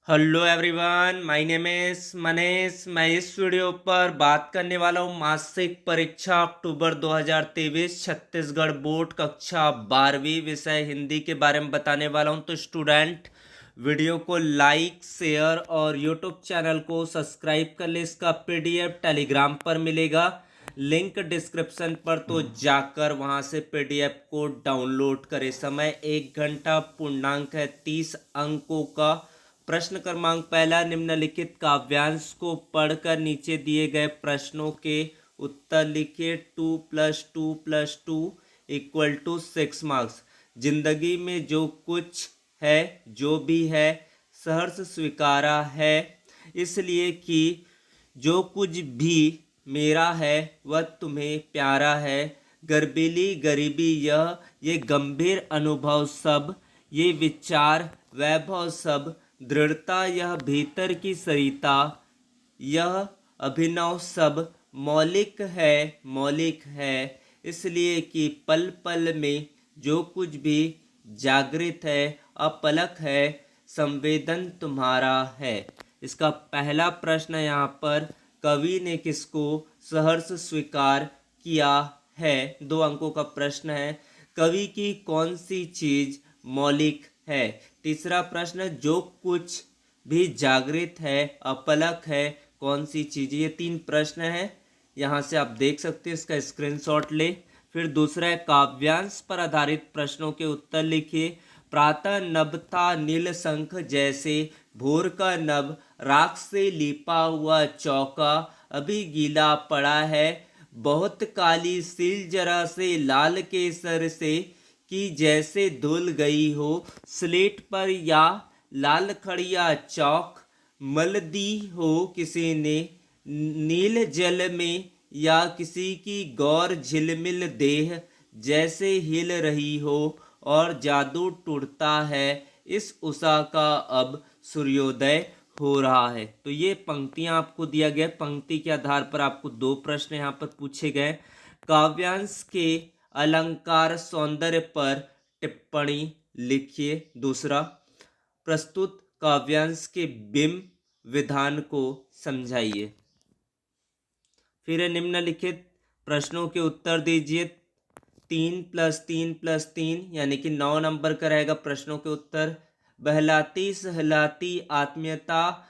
Hello everyone, my name is Manish. मैं इस video पर बात करने वाला हूँ मासिक परीक्षा अक्टूबर 2023 छत्तीसगढ़ बोर्ड कक्षा 12वीं विषय हिंदी के बारे में बताने वाला हूँ। तो स्टूडेंट, वीडियो को लाइक शेयर और यूट्यूब चैनल को सब्सक्राइब कर ले। इसका पीडीएफ टेलीग्राम पर मिलेगा, लिंक डिस्क्रिप्शन पर, तो जाकर वहां से पीडीएफ को डाउनलोड करें। समय 1 घंटा, पूर्णांक है 30 अंकों का। प्रश्न क्रमांक पहला, निम्नलिखित काव्यांश को पढ़कर नीचे दिए गए प्रश्नों के उत्तर लिखिए। 2+2+2 = 6 मार्क्स। जिंदगी में जो कुछ है, जो भी है, सहर्ष स्वीकारा है, इसलिए कि जो कुछ भी मेरा है वह तुम्हें प्यारा है। गर्बीली गरीबी यह, ये गंभीर अनुभव सब, ये विचार वैभव सब, दृढ़ता यह भीतर की सरिता, यह अभिनव सब, मौलिक है, इसलिए कि पल पल में जो कुछ भी जागृत है, अपलक है, संवेदन तुम्हारा है। इसका पहला प्रश्न यहाँ पर, कवि ने किसको सहर्ष स्वीकार किया है? 2 अंकों का प्रश्न है। कवि की कौन सी चीज मौलिक है? तीसरा प्रश्न, जो कुछ भी जागृत है, अपलक है, कौन सी चीज? ये 3 प्रश्न है, यहाँ से आप देख सकते हैं। इसका स्क्रीनशॉट ले। फिर दूसरा है, काव्यांश पर आधारित प्रश्नों के उत्तर लिखिए। प्रातः नभ था नील शंख जैसे, भोर का नभ राख से लिपा हुआ चौका, अभी गीला पड़ा है, बहुत काली सिल जरा से लाल केसर से, कि जैसे धुल गई हो स्लेट पर, या लाल खड़िया चौक मल दी हो किसी ने नील जल में, या किसी की गौर झिलमिल देह जैसे हिल रही हो और जादू टूटता है इस उषा का, अब सूर्योदय हो रहा है। तो ये पंक्तियां आपको दिया गया। पंक्ति के आधार पर आपको 2 प्रश्न यहाँ पर पूछे गए। काव्यांश के अलंकार सौंदर्य पर टिप्पणी लिखिए। दूसरा, प्रस्तुत काव्यांश के बिंब विधान को समझाइए। फिर निम्नलिखित प्रश्नों के उत्तर दीजिए। 3+3+3 यानी कि 9 नंबर का रहेगा प्रश्नों के उत्तर। बहलाती सहलाती आत्मीयता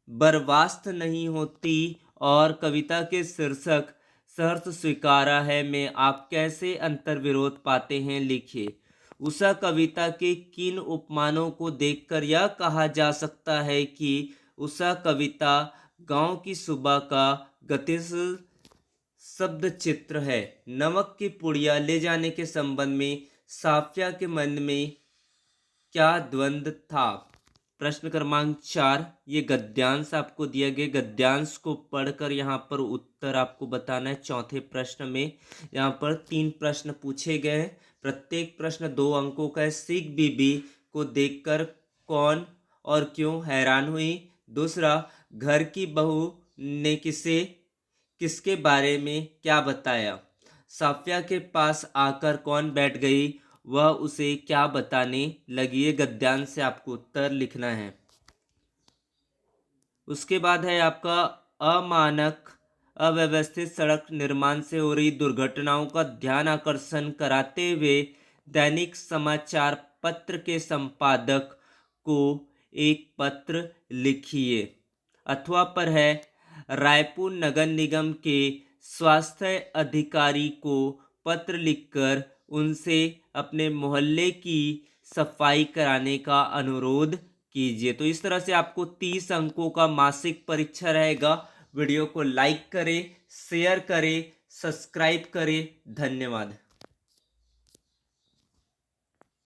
बर्वास्त नहीं होती, और कविता के शीर्षक सहर्ष स्वीकारा है में आप कैसे अंतर्विरोध पाते हैं? लिखिए। उषा कविता के किन उपमानों को देखकर यह कहा जा सकता है कि उषा कविता गांव की सुबह का गतिशील शब्द चित्र है? नमक की पुड़िया ले जाने के संबंध में साफिया के मन में क्या द्वंद्व था? प्रश्न क्रमांक 4, ये गद्यांश आपको दिया गया। गद्यांश को पढ़कर यहाँ पर उत्तर आपको बताना है। चौथे प्रश्न में यहाँ पर 3 प्रश्न पूछे गए हैं। प्रत्येक प्रश्न 2 अंकों का है। सिख बीबी को देखकर कौन और क्यों हैरान हुई? दूसरा, घर की बहू ने किसके बारे में क्या बताया? साफिया के पास आकर कौन बैठ गई? वह उसे क्या बताने लगी? ये गद्यांश से आपको उत्तर लिखना है। उसके बाद है आपका अमानक अव्यवस्थित सड़क निर्माण से हो रही दुर्घटनाओं का ध्यान आकर्षण कराते हुए दैनिक समाचार पत्र के संपादक को एक पत्र लिखिए। अथवा पर है, रायपुर नगर निगम के स्वास्थ्य अधिकारी को पत्र लिखकर उनसे अपने मोहल्ले की सफाई कराने का अनुरोध कीजिए। तो इस तरह से आपको 30 अंकों का मासिक परीक्षा रहेगा। वीडियो को लाइक करें, शेयर करें, सब्सक्राइब करें। धन्यवाद।